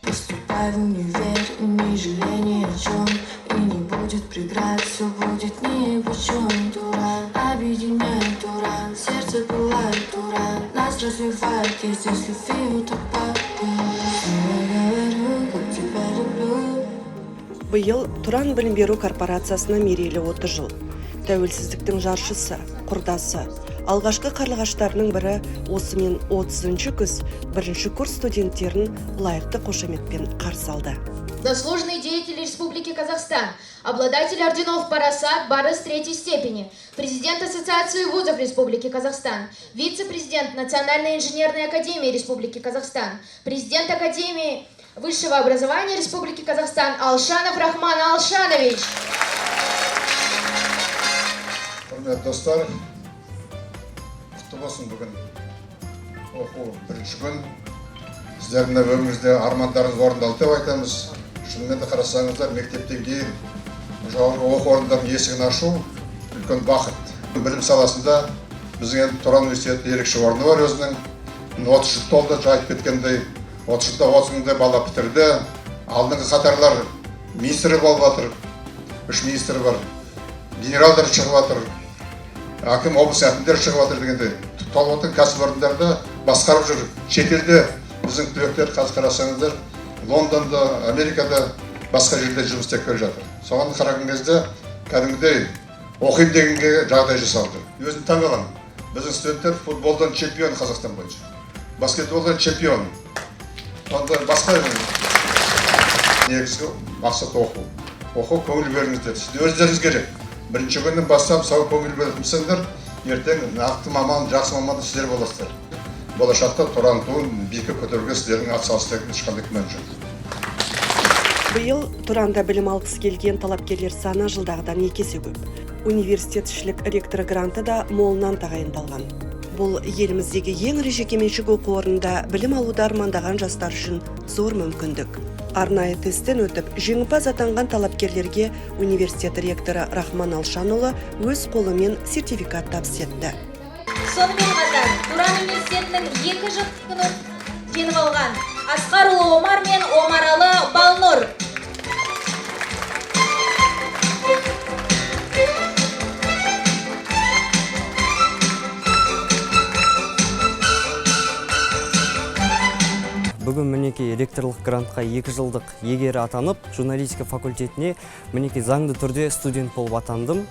Поступай в универ и не жалей ни о чем. И не будет преград, все будет ни по чем. Тура объединяет, тура, сердце пылает, тура. Нас развивает, я здесь любви утопаю. Я говорю, как тебя люблю. Биыл Туран білім беру корпорациясына мерейлі 30 жыл. Тәуелсіздіктің жаршысы, құрдасы. Алғашқы қарлығаштарының бірі осымен 30-шы күз 1-ші курс студенттерін лайықты қошеметпен қарсы алды. Заслуженный деятель Республики Казахстан, обладатель орденов Парасат, Барыс 3-й степени, президент Ассоциации вузов Республики Казахстан, вице-президент Национальной инженерной академии Республики Казахстан, президент Академии высшего образования Республики Казахстан Алшанов Рахман Алшанович. Достар, құтты болсын бүгін оқу бірінші күн. Сіздердің өміріңізде армандарыңыз орындалды деп айтамыз. Шынымен де қарасаңыздар, мектептен кейін жоғарғы оқу орындарының есігін ашу үлкен бақыт. Білім саласында біздің Туран университеті ерекше орны бар өзінің. 30 жыл толды, айтып кеткендей, 30 жылда 30 мыңдай бала бітірді. Алдыңғы қатарлар министрі болып жатыр, 3 министр бар, генералдар шығып жатыр, әкім облыс әкімдері шығып жатыр дегенде, толып жатқан кәсіпорындарда басқарып жүр. Шетелде біздің түлектер қазір қарасаңыздар, Лондонда, Америкада, басқа жерде жұмыс істеп келе жатыр. Соған қараған кезде кәдімгідей оқимын дегенге жағдай жасалды. Өзім таңғаламын. Біздің студенттер футболдан чемпион Қазақстан бойынша, баскетболдан чемпион. Онда басқа негізгі мақсат оқу. Оқу көңіл беріңіздер. Сіз өздеріңіз керек. Бірінші күннен бастап сау көңіл беріңіздер, ертең нақты маман, жақсы маман сіздер боласыздар. Болашақта Туран туын биікке көтеруге сіздердің атсалыстығын ешқандай күмән жоқ. Биыл Туранда білім алғысы келген талапкерлер саны жылдағыдан 2 есе көп. Университетшілік ректоры гранты да молынан тағайындалған. Бұл еліміздегі ең ірі жекеменшік оқу орнында білім алуды армандаған жастар үшін зор мүмкіндік. Арнайы тесттен өтіп, жеңімпаз атанған талапкерлерге университет ректоры Рахман Алшанұлы өз қолымен сертификат табыс етті. Сонымен қатар Туран университетінің 2 жыл жеңіп алған Асқарұлы Омар мен Омаралы Балнұр. Бүгін мінекей ректорлық грантқа 2 жылдық егері атанып, журналистика факультетіне мінекей заңды түрде студент болып атандым.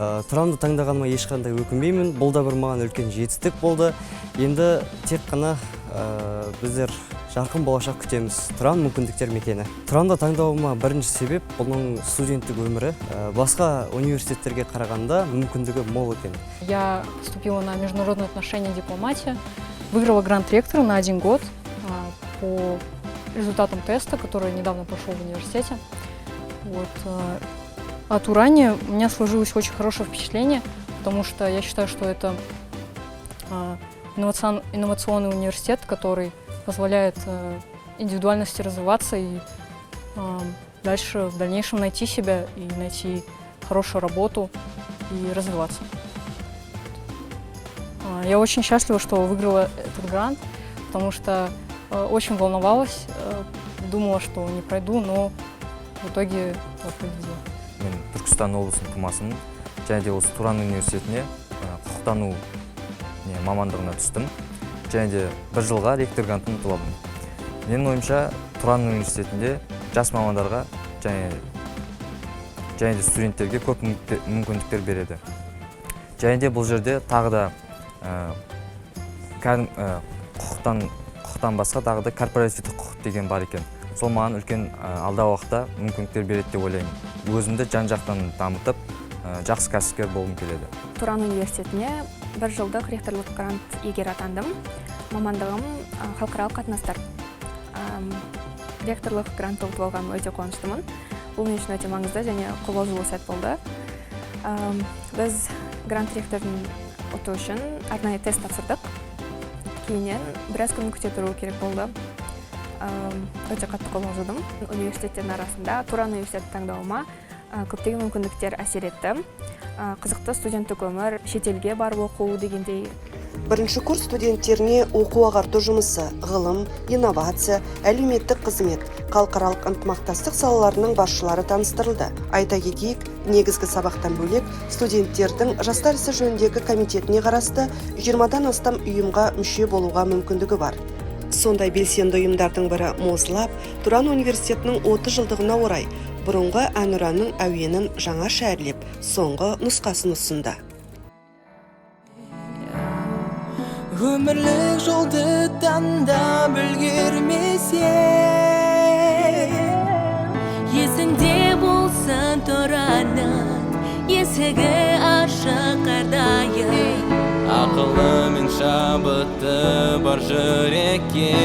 Туранды таңдағаныма ешқандай өкінбеймін. Бұл да бір маған үлкен жетістік болды. Енді тек қана біздер жарқын болашақ күтеміз. Туран мүмкіндіктер мекені. Туранды таңдауыма бірінші себеп бұның студенттік өмірі. Басқа университеттерге қарағанда мүмкіндігі мол екен. Я поступила на международные отношения и дипломатию, выиграла грант ректора на 1 год по результатам теста, который недавно прошел в университете. О Туране у меня сложилось очень хорошее впечатление, потому что я считаю, что это инновационный университет, который позволяет индивидуальности развиваться и дальше в дальнейшем найти себя и найти хорошую работу и развиваться. Я очень счастлива, что выиграла этот грант, потому что очень волновалась, думала, что не пройду, но в итоге победила. Мен Түркістан облысының тумасымын. Және де осы Туран университетіне құқықтану мамандығына түстім. Және де 1 жылға ректор грантын ұтып алдым. Менің ойымша Туран университетінде жас мамандарға және де студенттерге көп мүмкіндіктер береді. Және де бұл жерде тағы да құқықтан басқа тағы да корпоративтік құқық деген бар екен. Сол маған үлкен алдағы уақытта мүмкіндіктер береді деп ойлаймын. Өзімді жан-жақтан дамытып, жақсы кәсіпкер болғым келеді. Туран университетіне 1 жылдық ректорлық грант егері атандым. Мамандығым халықаралық қатынастар. Ректорлық грантты ұтып алғаныма өте қуаныштымын. Бұл мен үшін өте маңызды және қобалжулы сәт болды. Біз грант ректорын ұту үшін арнайы тест тапсырдық. Кейіннен біраз күн күте тұру керек болды. өте қатты қобалжыдым. Университеттердің арасында Туран университеті таңдауыма көптеген мүмкіндіктер әсер етті. Қызықты студенттік өмір, шетелге барып оқу дегендей. Бірінші курс студенттеріне оқу ағарту жұмысы, ғылым, инновация, әлеуметтік қызмет, халықаралық ынтымақтастық салаларының басшылары таныстырылды. Айта кетейік, негізгі сабақтан бөлек студенттердің жастар ісі жөніндегі комитетіне қарасты 20-дан астам ұйымға мүше болуға мүмкіндігі бар. Сондай белсенді ұйымдардың бірі Мозлаб Туран университетінің 30 жылдығына орай бұрынғы әнұранның әуенін жаңа шәрлеп, соңғы нұсқасын ұсынды. Өмірлік жолды таңдап үлгермесе, есіңде болсын Туранның есігі ашық әрдайым. Ақылы мен шабыты бар жүрекке,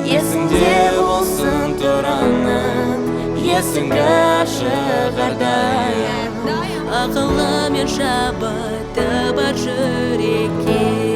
есіңде болсын Туранның есігі ашық әрдайым. Ақылы мен шабыты бар жүрекке.